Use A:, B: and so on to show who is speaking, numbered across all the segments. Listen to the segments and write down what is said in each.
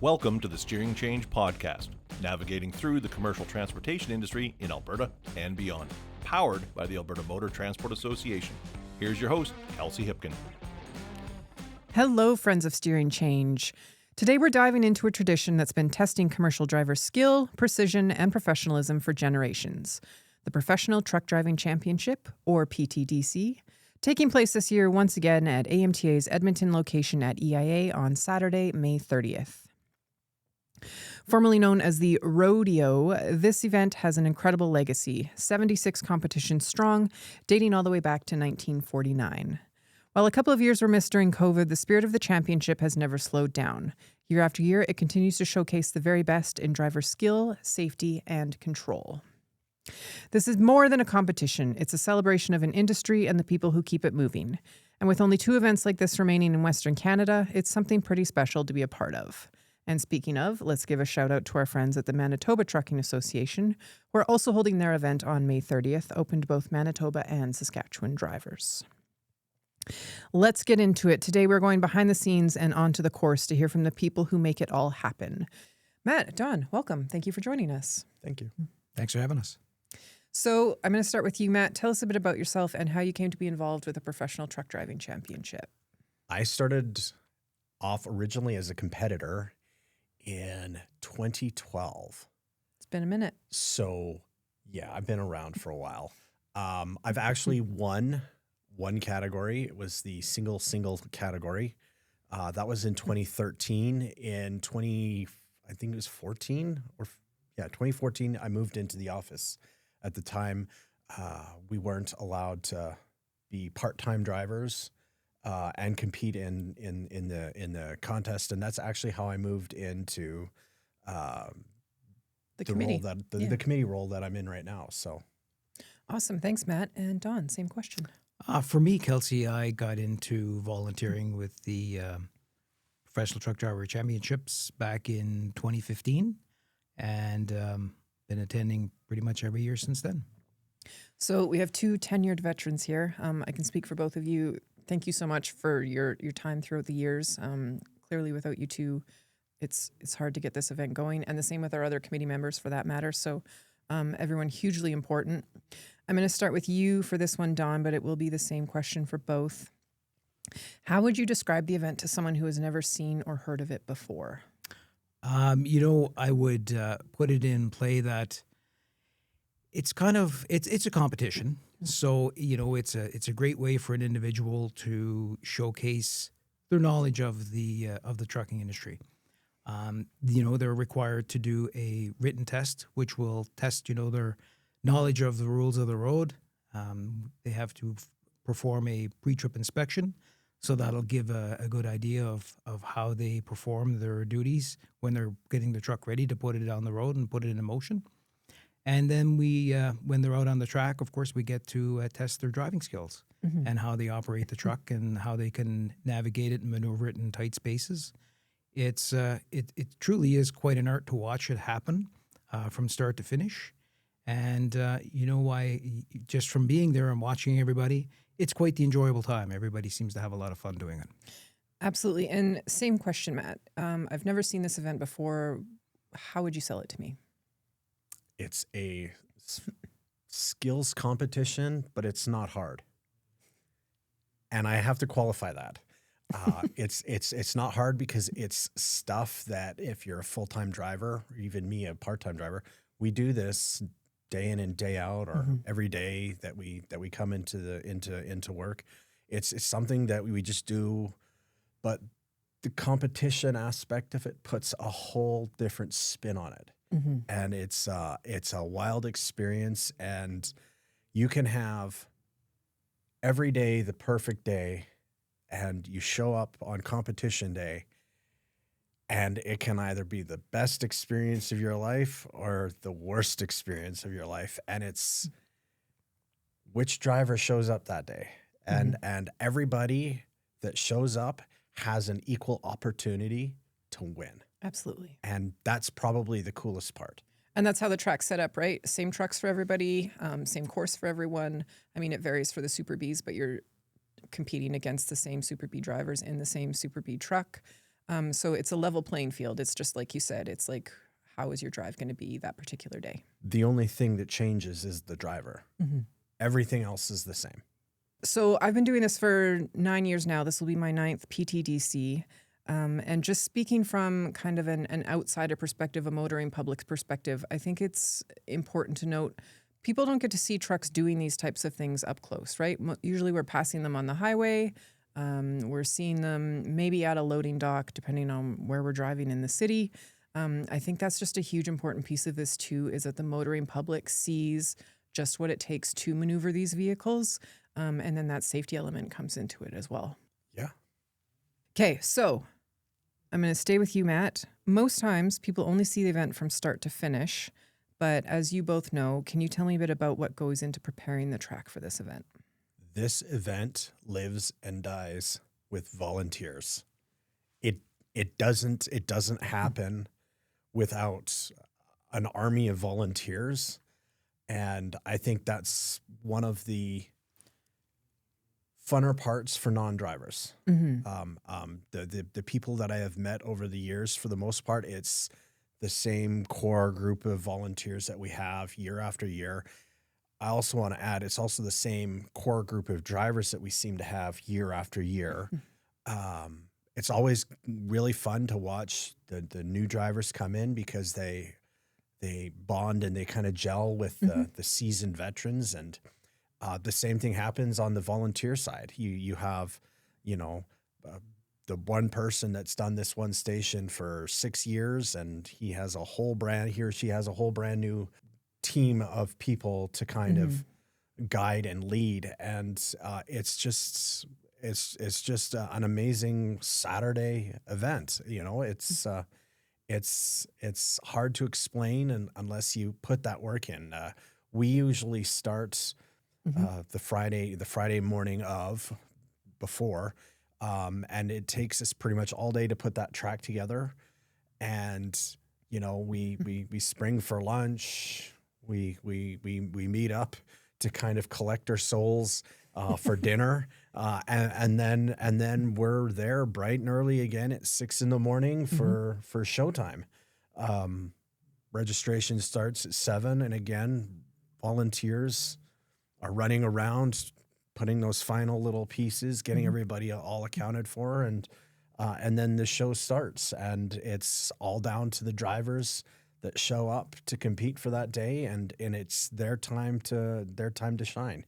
A: Welcome to the Steering Change Podcast, navigating through the commercial transportation industry in Alberta and beyond. Powered by the Alberta Motor Transport Association. Here's your host, Kelsey Hipkin.
B: Hello, friends of Steering Change. Today we're diving into a tradition that's been testing commercial driver skill, precision, and professionalism for generations. The Professional Truck Driving Championship, or PTDC, taking place this year once again at AMTA's Edmonton location at EIA on Saturday, May 30th. Formerly known as the Rodeo, this event has an incredible legacy, 76 competitions strong, dating all the way back to 1949. While a couple of years were missed during COVID, the spirit of the championship has never slowed down. Year after year, it continues to showcase the very best in driver skill, safety, and control. This is more than a competition. It's a celebration of an industry and the people who keep it moving. And with only 2 events like this remaining in Western Canada, it's something pretty special to be a part of. And speaking of, let's give a shout out to our friends at the Manitoba Trucking Association, who are also holding their event on May 30th, open to both Manitoba and Saskatchewan drivers. Let's get into it. Today we're going behind the scenes and onto the course to hear from the people who make it all happen. Matt, Don, welcome. Thank you for joining us.
C: Thank you. Thanks for having us.
B: So I'm going to start with you, Matt. Tell us a bit about yourself and how you came to be involved with the Professional Truck Driving Championship.
C: I started off originally as a competitor in 2012.
B: It's been a minute.
C: So, yeah, I've been around for a while. I've actually won one category. It was the single category. That was in 2013. In 2014, I moved into the office. At the time, we weren't allowed to be part-time drivers and compete in the contest, and that's actually how I moved into the
B: committee.
C: The committee role that I'm in right now. So,
B: awesome, thanks, Matt. And Don, same question.
D: For me, Kelsey, I got into volunteering with the Professional Truck Driver Championships back in 2015, and been attending pretty much every year since then.
B: So we have 2 tenured veterans here. I can speak for both of you. Thank you so much for your time throughout the years. Clearly, without you two, it's hard to get this event going, and the same with our other committee members for that matter. So everyone hugely important. I'm going to start with you for this one, Don, but it will be the same question for both. How would you describe the event to someone who has never seen or heard of it before?
D: I would put it in play that it's a competition. So, it's a great way for an individual to showcase their knowledge of the trucking industry. They're required to do a written test, which will test, their knowledge of the rules of the road. They have to perform a pre-trip inspection. So that'll give a good idea of how they perform their duties when they're getting the truck ready to put it on the road and put it in motion. And then when they're out on the track, of course, we get to test their driving skills and how they operate the truck and how they can navigate it and maneuver it in tight spaces. It truly is quite an art to watch it happen from start to finish. And just from being there and watching everybody, it's quite the enjoyable time. Everybody seems to have a lot of fun doing it.
B: Absolutely. And same question, Matt. I've never seen this event before. How would you sell it to me?
C: it's a skills competition, but it's not hard. And I have to qualify that. It's not hard because it's stuff that if you're a full-time driver, or even me, a part-time driver, we do this day in and day out, or every day that we come into work. It's something that we just do, but the competition aspect of it puts a whole different spin on it. And it's a wild experience, and you can have every day the perfect day, and you show up on competition day, and it can either be the best experience of your life or the worst experience of your life. And it's which driver shows up that day. And everybody that shows up has an equal opportunity to win.
B: Absolutely.
C: And that's probably the coolest part.
B: And that's how the track's set up, right? Same trucks for everybody, same course for everyone. I mean, it varies for the Super Bs, but you're competing against the same Super B drivers in the same Super B truck. So it's a level playing field. It's just like you said, it's like, how is your drive going to be that particular day?
C: The only thing that changes is the driver.
B: Mm-hmm.
C: Everything else is the same.
B: So I've been doing this for 9 years now. This will be my 9th PTDC. And just speaking from kind of an outsider perspective, a motoring public's perspective, I think it's important to note people don't get to see trucks doing these types of things up close, right? Usually we're passing them on the highway. We're seeing them maybe at a loading dock, depending on where we're driving in the city. I think that's just a huge important piece of this too, is that the motoring public sees just what it takes to maneuver these vehicles. And then that safety element comes into it as well.
C: Yeah.
B: Okay, so I'm going to stay with you, Matt. Most times people only see the event from start to finish. But as you both know, can you tell me a bit about what goes into preparing the track for this event?
C: This event lives and dies with volunteers. It doesn't happen without an army of volunteers. And I think that's one of the funner parts for non-drivers.
B: Mm-hmm.
C: The people that I have met over the years, for the most part, it's the same core group of volunteers that we have year after year. I also want to add, it's also the same core group of drivers that we seem to have year after year. It's always really fun to watch the new drivers come in because they bond and they kind of gel with the seasoned veterans. And the same thing happens on the volunteer side. You have, the one person that's done this one station for 6 years, and he or she has a whole brand new team of people to kind of guide and lead. And it's just an amazing Saturday event. It's hard to explain unless you put that work in. We usually start the Friday morning before, and it takes us pretty much all day to put that track together. And we spring for lunch. We meet up to kind of collect our souls for dinner, and then we're there bright and early again at 6 a.m. for showtime. Registration starts at 7, and again, volunteers are running around, putting those final little pieces, getting everybody all accounted for, and then the show starts, and it's all down to the drivers that show up to compete for that day, and it's their time to shine.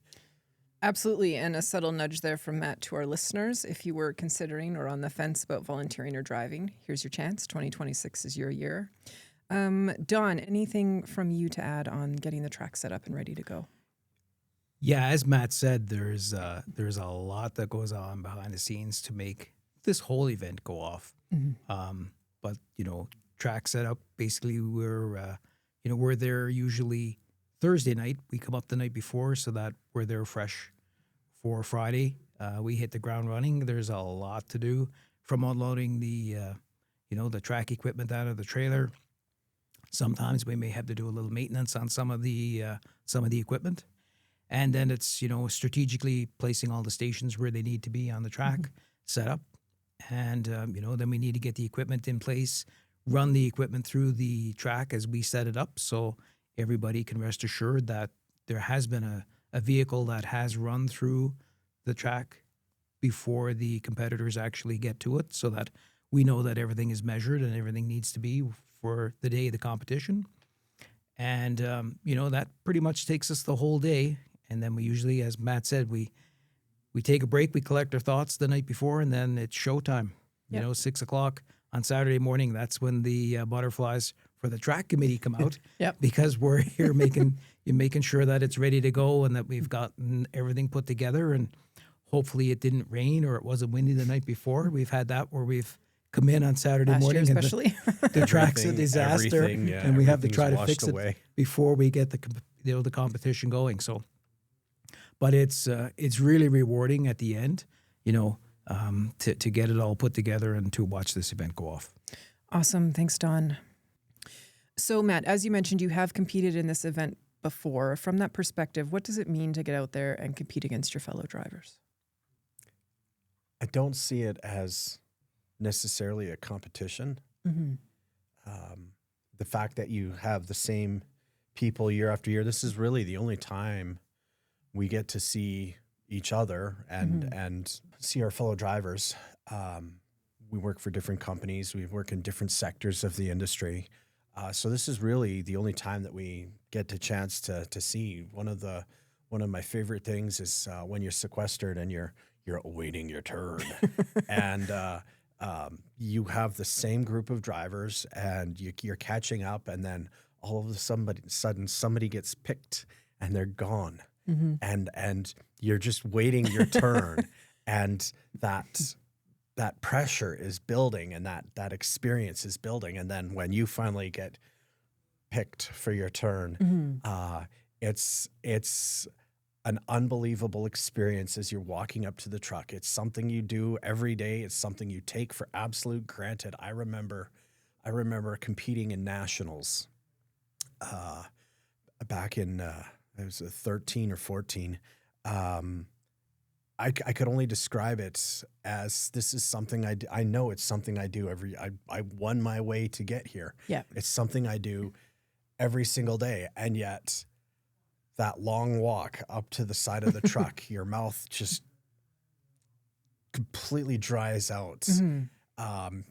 B: Absolutely. And a subtle nudge there from Matt to our listeners. If you were considering or on the fence about volunteering or driving, here's your chance. 2026 is your year. Don, anything from you to add on getting the track set up and ready to go?
D: Yeah, as Matt said, there's a lot that goes on behind the scenes to make this whole event go off. But track setup, basically we're there usually Thursday night. We come up the night before so that we're there fresh for Friday. We hit the ground running. There's a lot to do, from unloading the track equipment out of the trailer. Sometimes we may have to do a little maintenance on some of the equipment. And then it's, strategically placing all the stations where they need to be on the track, set up. And, then we need to get the equipment in place, run the equipment through the track as we set it up, so everybody can rest assured that there has been a vehicle that has run through the track before the competitors actually get to it, so that we know that everything is measured and everything needs to be for the day of the competition. And, that pretty much takes us the whole day. And then we usually, as Matt said, we take a break, we collect our thoughts the night before, and then it's showtime. 6 o'clock on Saturday morning, that's when the butterflies for the track committee come out. Because we're here making sure that it's ready to go and that we've gotten everything put together. And hopefully it didn't rain or it wasn't windy the night before. We've had that where we've come in on Saturday morning,
B: especially,
D: and the track's a disaster, and we have to try to fix it before we get the competition going. So. But it's really rewarding at the end, to get it all put together and to watch this event go off.
B: Awesome. Thanks, Don. So, Matt, as you mentioned, you have competed in this event before. From that perspective, what does it mean to get out there and compete against your fellow drivers?
C: I don't see it as necessarily a competition.
B: Mm-hmm.
C: The fact that you have the same people year after year, this is really the only time we get to see each other and see our fellow drivers. We work for different companies. We work in different sectors of the industry. So this is really the only time that we get the chance to see. One of my favorite things is when you're sequestered and you're awaiting your turn, and you have the same group of drivers, and you're catching up, and then all of a sudden somebody gets picked and they're gone, and you're just waiting your turn, and that pressure is building, and that experience is building, and then when you finally get picked for your turn, it's an unbelievable experience as you're walking up to the truck. It's something you do every day. It's something you take for absolute granted. I remember competing in nationals back in I was 13 or 14. I could only describe it as this is something I know it's something I do I won my way to get here.
B: Yeah.
C: It's something I do every single day. And yet that long walk up to the side of the truck, your mouth just completely dries out.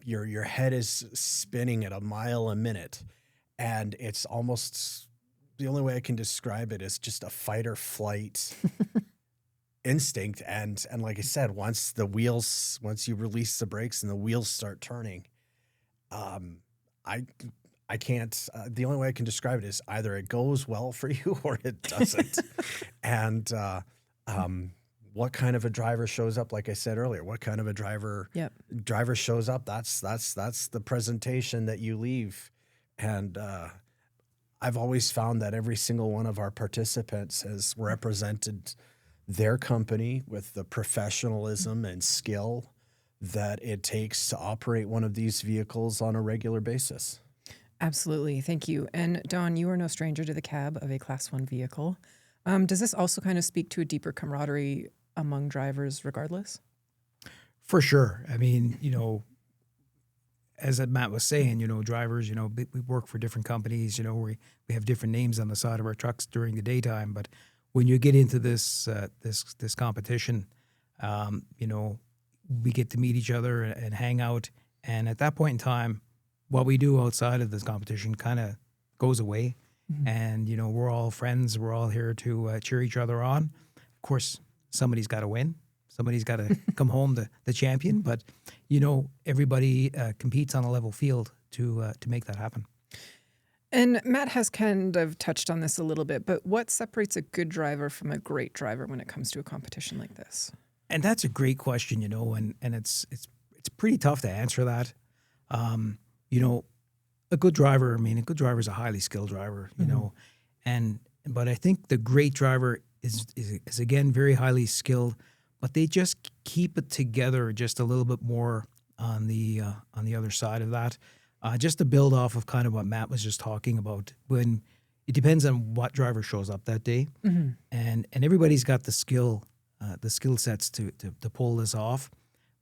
C: Your head is spinning at a mile a minute. And it's almost, the only way I can describe it is just a fight or flight instinct. And like I said, once you release the brakes and the wheels start turning, I can't, the only way I can describe it is either it goes well for you or it doesn't. And what kind of a driver shows up, like I said earlier, what kind of a driver shows up, that's the presentation that you leave. And I've always found that every single one of our participants has represented their company with the professionalism and skill that it takes to operate one of these vehicles on a regular basis.
B: Absolutely. Thank you. And Don, you are no stranger to the cab of a Class 1 vehicle. Does this also kind of speak to a deeper camaraderie among drivers regardless?
D: For sure. I mean, as Matt was saying, drivers, we work for different companies, we have different names on the side of our trucks during the daytime. But when you get into this competition, we get to meet each other and hang out. And at that point in time, what we do outside of this competition kind of goes away. And, we're all friends. We're all here to cheer each other on. Of course, somebody's got to win. Somebody's got to come home the champion. But, everybody competes on a level field to make that happen.
B: And Matt has kind of touched on this a little bit, but what separates a good driver from a great driver when it comes to a competition like this? And
D: that's a great question, and it's pretty tough to answer that. A good driver is a highly skilled driver, but I think the great driver is again very highly skilled, but they just keep it together just a little bit more on the other side of that. Just to build off of kind of what Matt was just talking about, when it depends on what driver shows up that day, and everybody's got the skill sets to pull this off.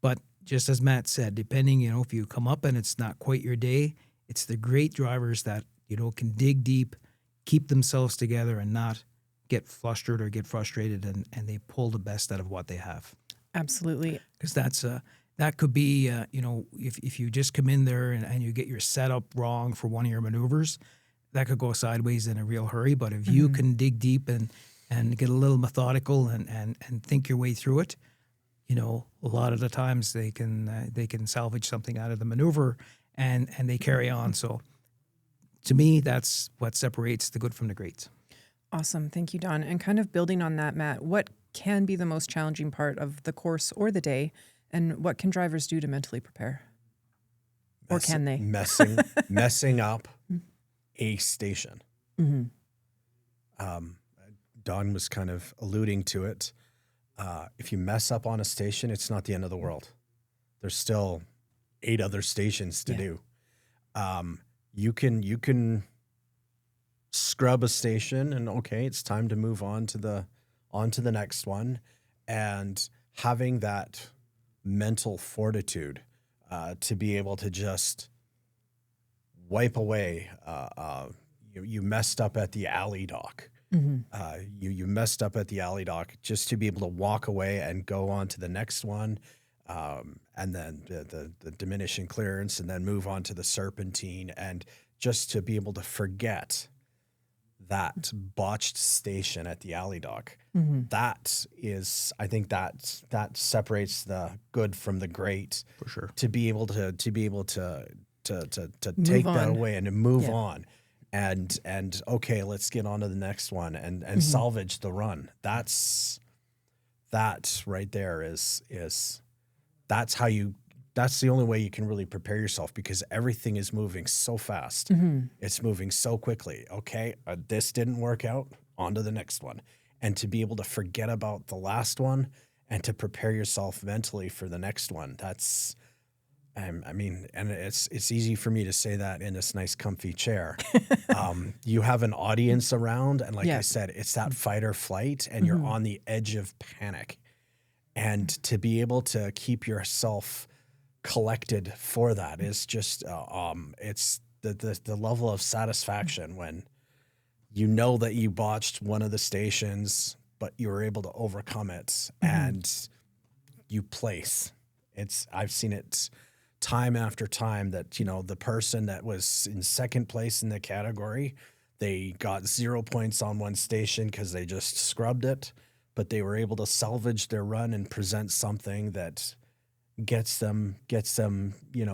D: But just as Matt said, depending, if you come up and it's not quite your day, it's the great drivers that, can dig deep, keep themselves together and not get flustered or get frustrated, and they pull the best out of what they have.
B: Absolutely.
D: Because that could be, if you just come in there and you get your setup wrong for one of your maneuvers, that could go sideways in a real hurry. But if you can dig deep and get a little methodical and think your way through it, a lot of the times they can salvage something out of the maneuver and they carry on. So to me, that's what separates the good from the greats.
B: Awesome. Thank you, Don. And kind of building on that, Matt, what can be the most challenging part of the course or the day, and what can drivers do to mentally prepare? Or can they?
C: Messing up a station. Don was kind of alluding to it. If you mess up on a station, it's not the end of the world. There's still 8 other stations to do. You can scrub a station and okay, it's time to move on to the next one. And having that mental fortitude, to be able to just wipe away. You messed up at the alley dock. You messed up at the alley dock, just to be able to walk away and go on to the next one, and then the diminishing clearance, and then move on to the serpentine, and just to be able to forget that botched station at the alley dock. That is, I think that separates the good from the great.
D: For sure.
C: To be able to take
B: Move
C: that
B: on.
C: away and to move on, and okay, let's get on to the next one and salvage the run. That right there is that's the only way you can really prepare yourself, because everything is moving so fast. It's moving so quickly. Okay, this didn't work out, on to the next one. And to be able to forget about the last one and to prepare yourself mentally for the next one, that's, I mean, and it's easy for me to say that in this nice comfy chair. You have an audience around, and like I said, it's that fight or flight, and you're on the edge of panic. And to be able to keep yourself collected for that is just, it's the level of satisfaction when you know that you botched one of the stations, but you were able to overcome it and you place. I've seen it time after time that, the person that was in second place in the category, they got 0 points on one station because they just scrubbed it, but they were able to salvage their run and present something that gets them,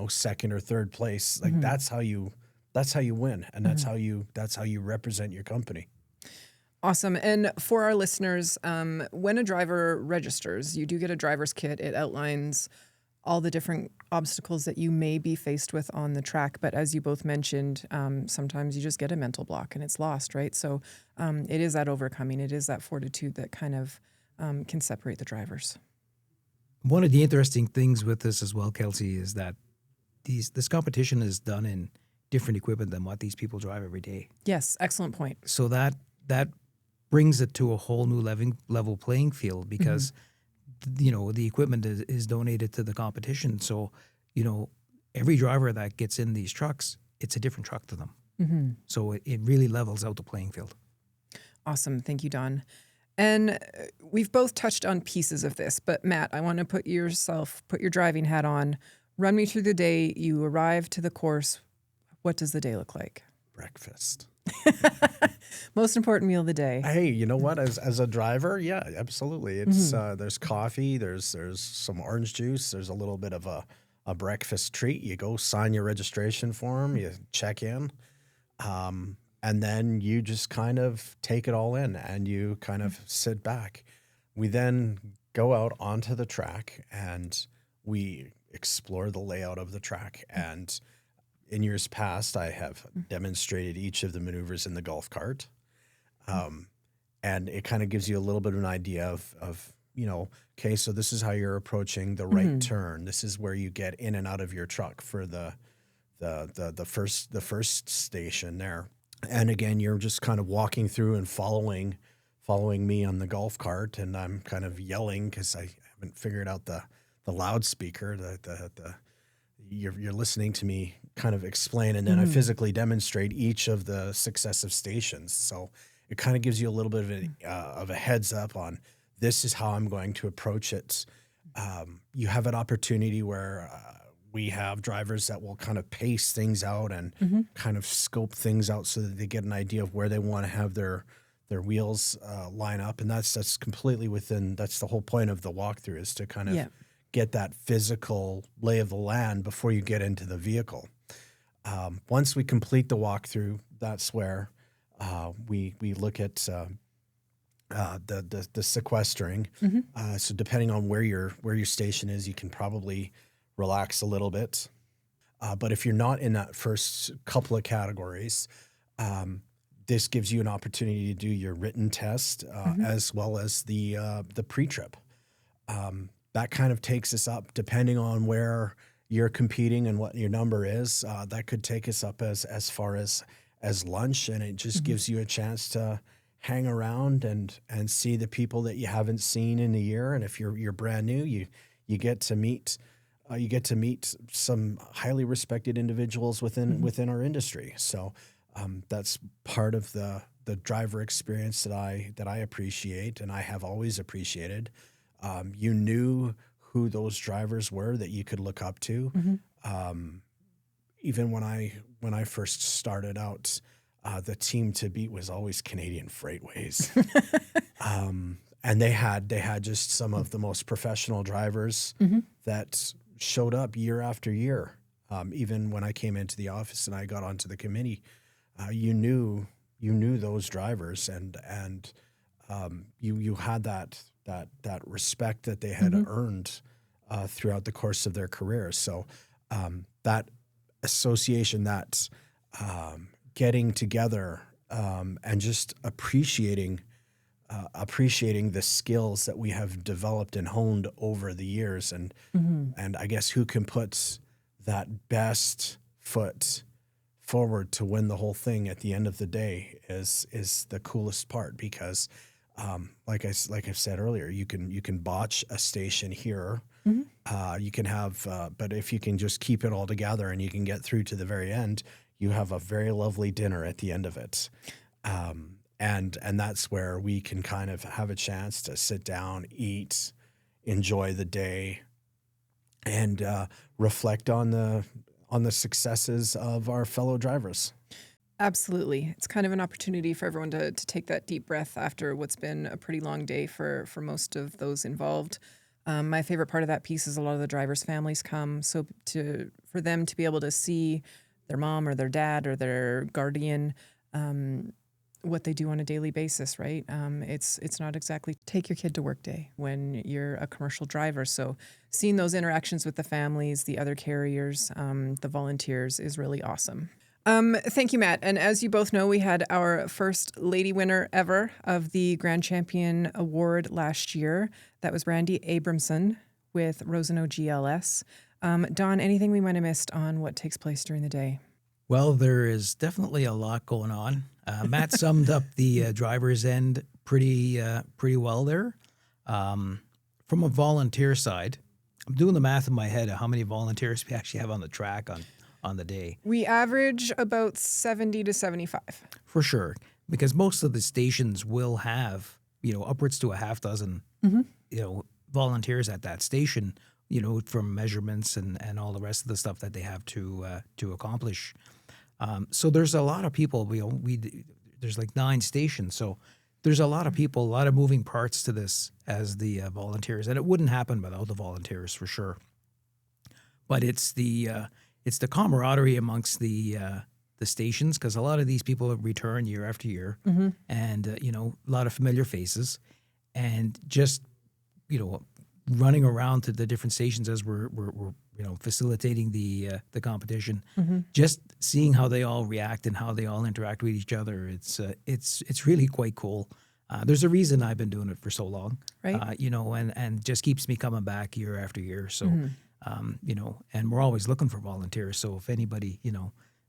C: second or third place. Like that's how you win, and that's how you represent your company.
B: Awesome. And for our listeners, when a driver registers, you do get a driver's kit. It outlines all the different obstacles that you may be faced with on the track. But as you both mentioned, sometimes you just get a mental block and it's lost, right? So it is that overcoming. It is that fortitude that kind of can separate the drivers.
D: One of the interesting things with this as well, Kelsey, is that this competition is done in different equipment than what these people drive every day.
B: Yes, excellent point.
D: So that brings it to a whole new level playing field, because the equipment is donated to the competition. So every driver that gets in these trucks, it's a different truck to them. So it really levels out the playing field.
B: Awesome. Thank you, Don. And we've both touched on pieces of this, but Matt, I want to put your driving hat on. Run me through the day. You arrive to the course. What does the day look like?
C: Breakfast.
B: Most important meal of the day.
C: Hey, you know what? As a driver, yeah, absolutely. It's there's coffee, there's some orange juice, there's a little bit of a breakfast treat. You go sign your registration form, you check in, and then you just kind of take it all in and you kind of sit back. We then go out onto the track and we explore the layout of the track. And in years past, I have demonstrated each of the maneuvers in the golf cart. And it kind of gives you a little bit of an idea of okay, so this is how you're approaching the right turn. This is where you get in and out of your truck for the first station there. And again, you're just kind of walking through and following me on the golf cart, and I'm kind of yelling because I haven't figured out the loudspeaker. You're listening to me kind of explain, and then I physically demonstrate each of the successive stations. So it kind of gives you a little bit of a heads up on this is how I'm going to approach it. You have an opportunity where we have drivers that will kind of pace things out and kind of scope things out so that they get an idea of where they want to have their wheels line up. And that's completely that's the whole point of the walkthrough, is to kind of get that physical lay of the land before you get into the vehicle. Once we complete the walkthrough, that's where we look at the sequestering. So depending on where your station is, you can probably relax a little bit. But if you're not in that first couple of categories, this gives you an opportunity to do your written test as well as the pre-trip. That kind of takes us up, depending on where you're competing and what your number is. That could take us up as far as lunch, and it just gives you a chance to hang around and see the people that you haven't seen in a year. And if you're brand new, you get to meet you get to meet some highly respected individuals within our industry. So that's part of the driver experience that I appreciate, and I have always appreciated. You knew who those drivers were that you could look up to. Even when I first started out, the team to beat was always Canadian Freightways. And they had just some of the most professional drivers that showed up year after year. Even when I came into the office and I got onto the committee, you knew those drivers, and you had that respect that they had earned throughout the course of their careers. So that association, that getting together and just appreciating the skills that we have developed and honed over the years, and I guess who can put that best foot forward to win the whole thing at the end of the day is the coolest part, because like I've said earlier, you can botch a station here. You can have, but if you can just keep it all together and you can get through to the very end, you have a very lovely dinner at the end of it. And that's where we can kind of have a chance to sit down, eat, enjoy the day, and reflect on the successes of our fellow drivers.
B: Absolutely. It's kind of an opportunity for everyone to take that deep breath after what's been a pretty long day for most of those involved. My favorite part of that piece is a lot of the drivers' families come. So for them to be able to see their mom or their dad or their guardian, what they do on a daily basis, right? It's not exactly take your kid to work day when you're a commercial driver. So seeing those interactions with the families, the other carriers, the volunteers is really awesome. Thank you, Matt. And as you both know, we had our first lady winner ever of the Grand Champion Award last year. That was Brandy Abramson with Rosano GLS. Don, anything we might have missed on what takes place during the day?
D: Well, there is definitely a lot going on. Matt summed up the driver's end pretty well there. From a volunteer side, I'm doing the math in my head of how many volunteers we actually have on the track on the day.
B: We average about 70 to 75.
D: For sure, because most of the stations will have, upwards to a half dozen, volunteers at that station, from measurements and all the rest of the stuff that they have to accomplish. So there's a lot of people, there's like 9 stations. So there's a lot of people, a lot of moving parts to this as the volunteers, and it wouldn't happen without the volunteers for sure. But it's the camaraderie amongst the stations, because a lot of these people return year after year, and a lot of familiar faces, and just running around to the different stations as we're facilitating the competition, just seeing how they all react and how they all interact with each other. It's really quite cool. There's a reason I've been doing it for so long,
B: right?
D: And just keeps me coming back year after year. So. And we're always looking for volunteers. So if anybody,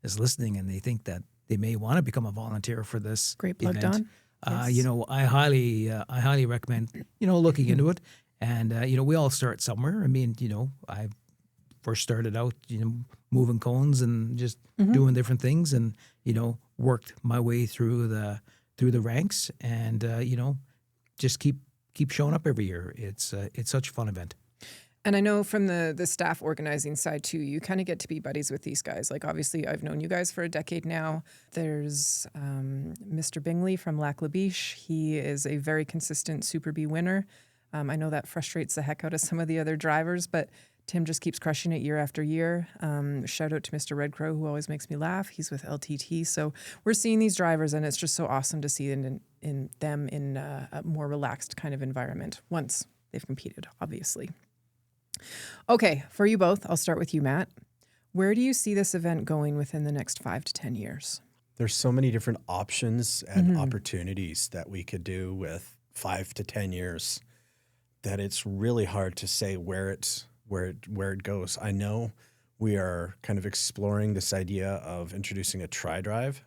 D: is listening and they think that they may want to become a volunteer for this
B: great plug,
D: event,
B: Don. Yes.
D: I highly recommend, looking into it. And, we all start somewhere. I mean, I first started out, moving cones and just doing different things, and, worked my way through the ranks, and, just keep showing up every year. It's such a fun event.
B: And I know from the staff organizing side too, you kind of get to be buddies with these guys. Like obviously I've known you guys for a decade now. There's Mr. Bingley from Lac La Biche. He is a very consistent Super B winner. I know that frustrates the heck out of some of the other drivers, but Tim just keeps crushing it year after year. Shout out to Mr. Red Crow, who always makes me laugh. He's with LTT. So we're seeing these drivers, and it's just so awesome to see them in a more relaxed kind of environment once they've competed, obviously. Okay, for you both, I'll start with you, Matt. Where do you see this event going within the next 5 to 10 years?
C: There's so many different options and opportunities that we could do with 5 to 10 years that it's really hard to say where it goes. I know we are kind of exploring this idea of introducing a tri-drive,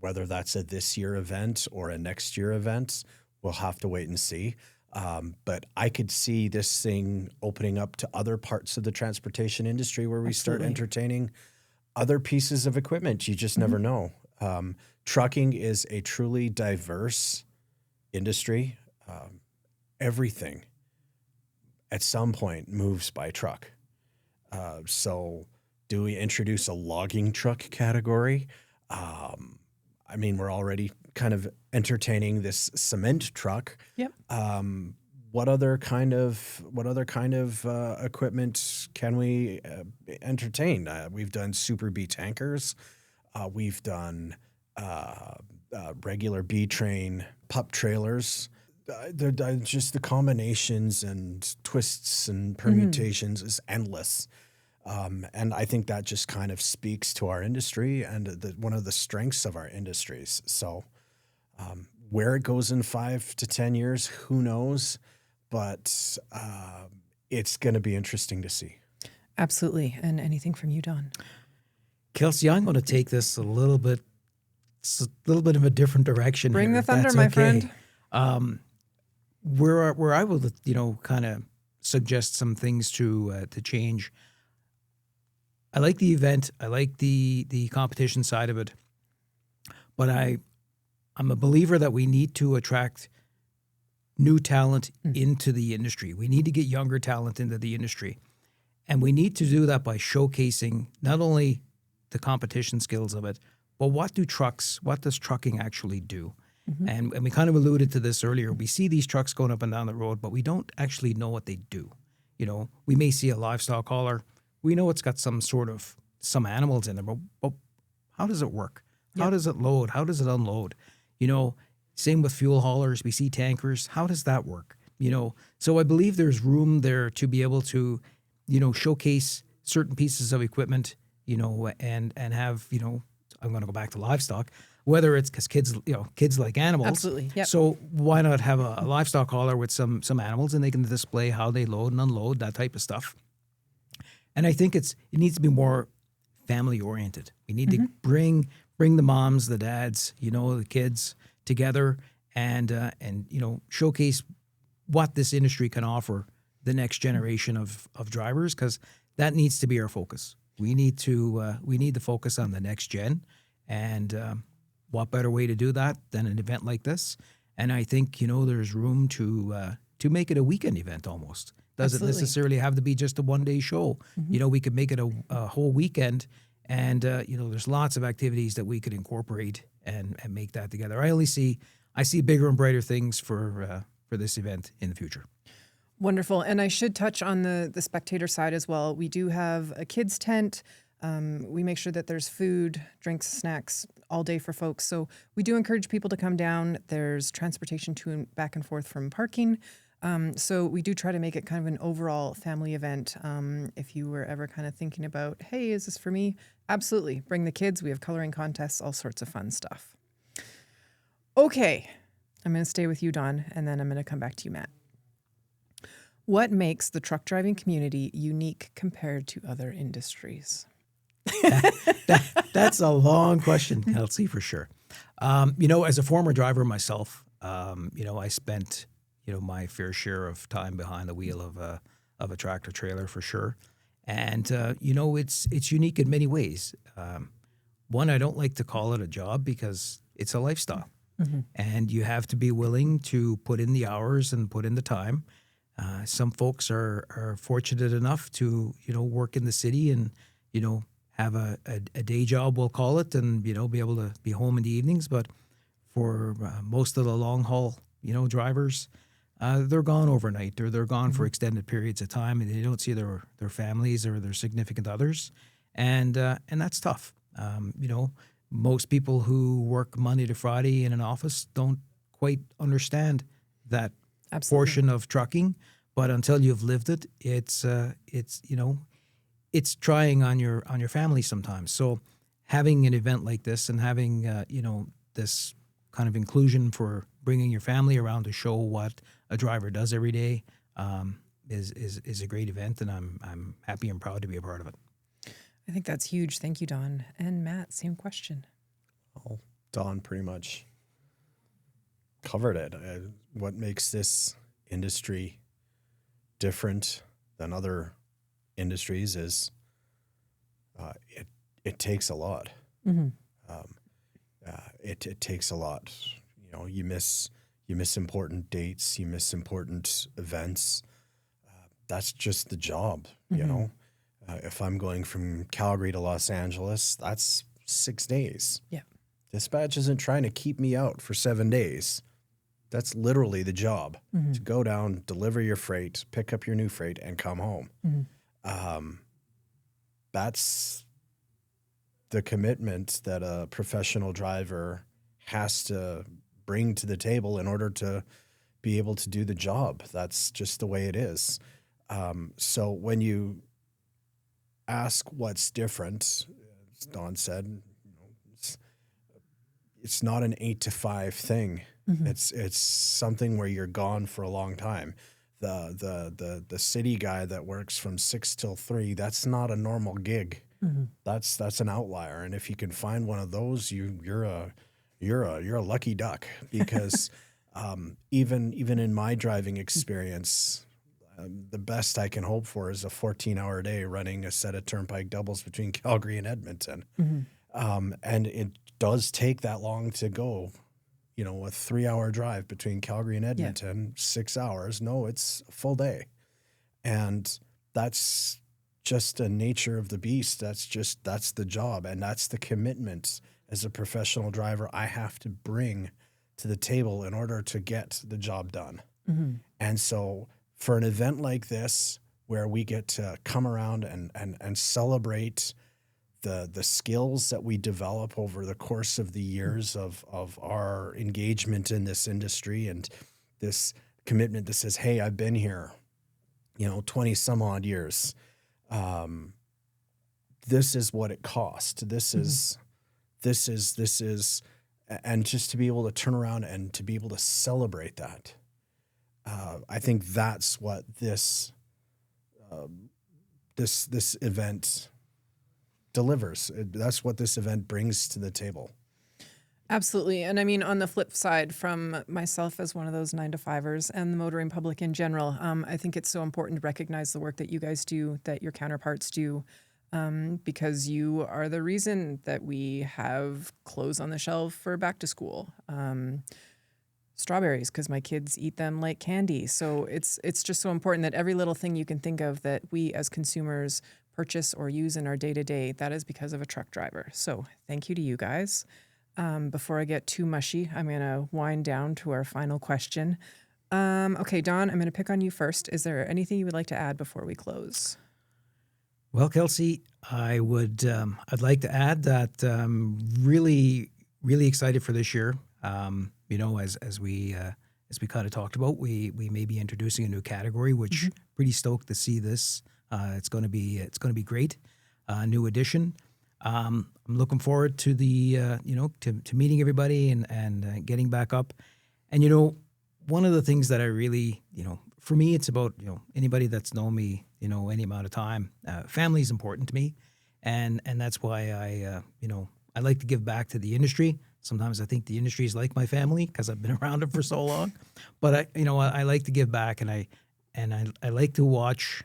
C: whether that's a this year event or a next year event. We'll have to wait and see. But I could see this thing opening up to other parts of the transportation industry where we start
B: Absolutely.
C: entertaining other pieces of equipment. You just never know. Trucking is a truly diverse industry. Everything at some point moves by truck. So do we introduce a logging truck category? I mean, we're already kind of entertaining this cement truck.
B: Yep.
C: What other kind of equipment can we entertain? We've done Super B tankers. We've done regular B train pup trailers. Just the combinations and twists and permutations is endless. And I think that just kind of speaks to our industry and one of the strengths of our industries. So where it goes in 5 to 10 years, who knows? But it's going to be interesting to see.
B: Absolutely. And anything from you, Don?
D: Kelsey, I'm going to take this a little bit of a different direction.
B: Bring
D: here,
B: the
D: if
B: thunder,
D: that's
B: my
D: okay.
B: friend.
D: Where I will, kind of suggest some things to change. I like the event. I like the competition side of it, but I'm a believer that we need to attract new talent into the industry. We need to get younger talent into the industry, and we need to do that by showcasing not only the competition skills of it, but what does trucking actually do? And we kind of alluded to this earlier. We see these trucks going up and down the road, but we don't actually know what they do. We may see a livestock hauler. We know it's got some animals in there, but how does it work? How does it load? How does it unload? Same with fuel haulers. We see tankers. How does that work? So I believe there's room there to be able to, showcase certain pieces of equipment, and have, I'm going to go back to livestock, whether it's because kids like animals.
B: Absolutely. Yep.
D: So why not have a livestock hauler with some animals, and they can display how they load and unload, that type of stuff. And I think it needs to be more family oriented. We need to bring the moms, the dads, the kids together and showcase what this industry can offer the next generation of drivers, because that needs to be our focus. We need to focus on the next gen, and what better way to do that than an event like this? And I think there's room to make it a weekend event almost. Doesn't
B: Absolutely.
D: necessarily have to be just a one-day show. We could make it a whole weekend, and there's lots of activities that we could incorporate and make that together. I see bigger and brighter things for this event in the future.
B: Wonderful. And I should touch on the spectator side as well. We do have a kids tent. We make sure that there's food, drinks, snacks all day for folks. So we do encourage people to come down. There's transportation to and back and forth from parking. So we do try to make it kind of an overall family event. If you were ever kind of thinking about, hey, is this for me? Absolutely. Bring the kids. We have coloring contests, all sorts of fun stuff. Okay. I'm going to stay with you, Don, and then I'm going to come back to you, Matt. What makes the truck driving community unique compared to other industries?
D: That's a long question, Kelsey, for sure. As a former driver myself, I spent my fair share of time behind the wheel of a tractor trailer for sure, and it's unique in many ways. One, I don't like to call it a job because it's a lifestyle, and you have to be willing to put in the hours and put in the time. Some folks are fortunate enough to work in the city and have a day job, we'll call it, and be able to be home in the evenings. But for most of the long haul drivers, they're gone overnight, or they're gone for extended periods of time, and they don't see their families or their significant others, and that's tough. Most people who work Monday to Friday in an office don't quite understand that portion of trucking, but until you've lived it, it's trying on your family sometimes. So having an event like this and having this kind of inclusion for bringing your family around to show what a driver does every day is a great event, and I'm happy and proud to be a part of it.
B: I think that's huge. Thank you, Don. And Matt, same question.
C: Well, Don pretty much covered it. What makes this industry different than other industries is it takes a lot.
B: Mm-hmm.
C: It takes a lot. You know, you miss important dates, you miss important events. That's just the job, you know. If I'm going from Calgary to Los Angeles, that's 6 days.
B: Yeah.
C: Dispatch isn't trying to keep me out for 7 days. That's literally the job, to go down, deliver your freight, pick up your new freight, and come home. That's the commitment that a professional driver has to bring to the table in order to be able to do the job. That's just the way it is. So when you ask what's different, as Don said, you know, it's not an 8 to 5 thing. It's something where you're gone for a long time. The city guy that works from 6 till 3, that's not a normal gig. That's an outlier. And if you can find one of those, you're a lucky duck, because even in my driving experience, the best I can hope for is a 14-hour day running a set of turnpike doubles between Calgary and Edmonton. And it does take that long to go, you know, a 3-hour drive between Calgary and Edmonton, 6 hours. No, it's a full day. And that's just the nature of the beast. That's the job. And that's the commitment as a professional driver I have to bring to the table in order to get the job done. And so for an event like this, where we get to come around and celebrate the skills that we develop over the course of the years of our engagement in this industry, and this commitment that says, hey, I've been here, you know, 20 some odd years. This is what it cost. This is, and just to be able to turn around and to be able to celebrate that. I think that's what this event delivers. That's what this event brings to the table.
B: Absolutely. And I mean, on the flip side, from myself as one of those 9-to-5ers and the motoring public in general, I think it's so important to recognize the work that you guys do, that your counterparts do, because you are the reason that we have clothes on the shelf for back to school. Strawberries, because my kids eat them like candy. So it's just so important that every little thing you can think of that we as consumers purchase or use in our day-to-day, that is because of a truck driver. So thank you to you guys. Before I get too mushy, I'm going to wind down to our final question. Okay, Don, I'm going to pick on you first. Is there anything you would like to add before we close?
D: Well, Kelsey, I'd like to add that really, really excited for this year. You know, as we kind of talked about, we may be introducing a new category, which pretty stoked to see this. It's going to be great. New addition. I'm looking forward to the to meeting everybody and getting back up. And you know, one of the things that I really, you know, for me, it's about, you know, anybody that's known me, you know, any amount of time. Family is important to me, and that's why I like to give back to the industry. Sometimes I think the industry is like my family because I've been around it for so long. But I like to give back, and I like to watch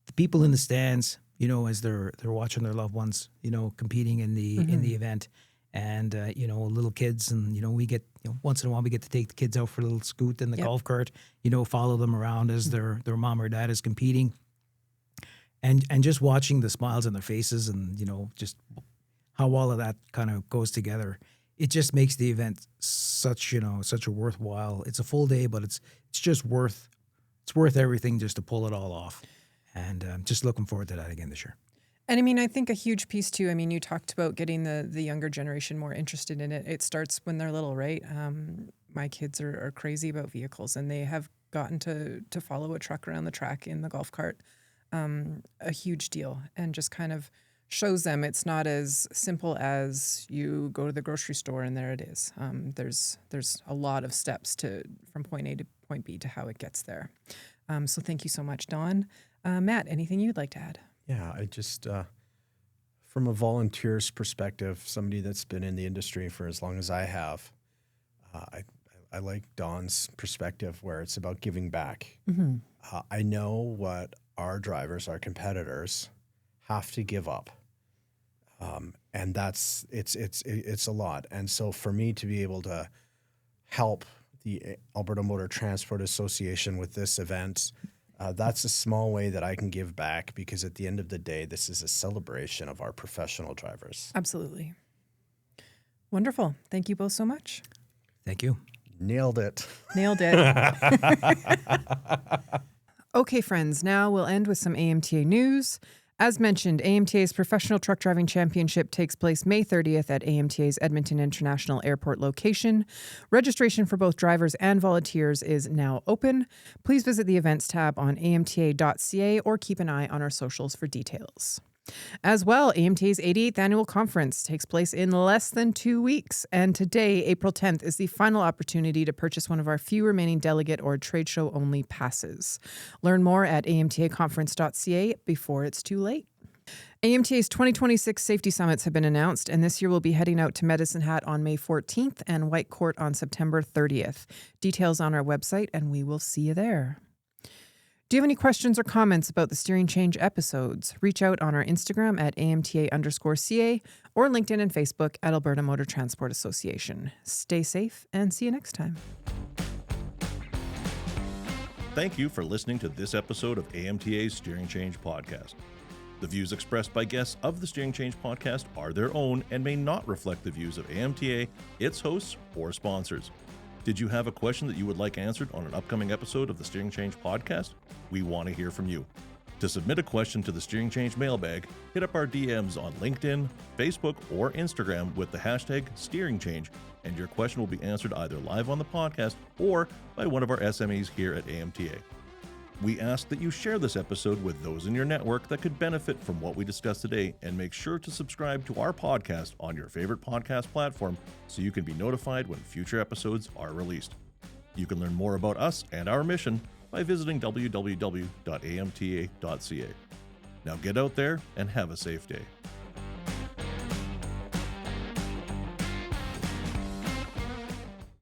D: the people in the stands, you know, as they're watching their loved ones, you know, competing in the event, and you know, little kids, and you know, we get, you know, once in a while we get to take the kids out for a little scoot in the golf cart, you know, follow them around as their mom or dad is competing, and just watching the smiles on their faces, and you know, just how all of that kind of goes together. It just makes the event such a worthwhile. It's a full day, but it's just worth everything just to pull it all off. And just looking forward to that again this year.
B: And I mean, I think a huge piece too, I mean, you talked about getting the younger generation more interested in it. It starts when they're little, right? My kids are crazy about vehicles, and they have gotten to follow a truck around the track in the golf cart. A huge deal, and just kind of shows them it's not as simple as you go to the grocery store and there it is. There's a lot of steps from point A to point B to how it gets there. So thank you so much, Don. Matt, anything you'd like to add?
C: Yeah, I just, from a volunteer's perspective, somebody that's been in the industry for as long as I have, I like Don's perspective where it's about giving back.
B: Mm-hmm.
C: I know what our drivers, our competitors, have to give up, and it's a lot. And so for me to be able to help the Alberta Motor Transport Association with this event, that's a small way that I can give back, because at the end of the day, this is a celebration of our professional drivers.
B: Absolutely. Wonderful. Thank you both so much.
D: Thank you.
C: Nailed it.
B: Nailed it. Okay, friends, now we'll end with some AMTA news. As mentioned, AMTA's Professional Truck Driving Championship takes place May 30th at AMTA's Edmonton International Airport location. Registration for both drivers and volunteers is now open. Please visit the events tab on amta.ca or keep an eye on our socials for details. As well, AMTA's 88th annual conference takes place in less than 2 weeks, and today, April 10th, is the final opportunity to purchase one of our few remaining delegate or trade show only passes. Learn more at amtaconference.ca before it's too late. AMTA's 2026 safety summits have been announced, and this year we'll be heading out to Medicine Hat on May 14th and White Court on September 30th. Details on our website, and we will see you there. Do you have any questions or comments about the Steering Change episodes? Reach out on our Instagram at AMTA_CA or LinkedIn and Facebook at Alberta Motor Transport Association. Stay safe and see you next time.
A: Thank you for listening to this episode of AMTA's Steering Change podcast. The views expressed by guests of the Steering Change podcast are their own and may not reflect the views of AMTA, its hosts, or sponsors. Did you have a question that you would like answered on an upcoming episode of the Steering Change podcast? We want to hear from you. To submit a question to the Steering Change mailbag, hit up our DMs on LinkedIn, Facebook, or Instagram with the hashtag Steering Change, and your question will be answered either live on the podcast or by one of our SMEs here at AMTA. We ask that you share this episode with those in your network that could benefit from what we discussed today, and make sure to subscribe to our podcast on your favorite podcast platform so you can be notified when future episodes are released. You can learn more about us and our mission by visiting www.amta.ca. Now get out there and have a safe day.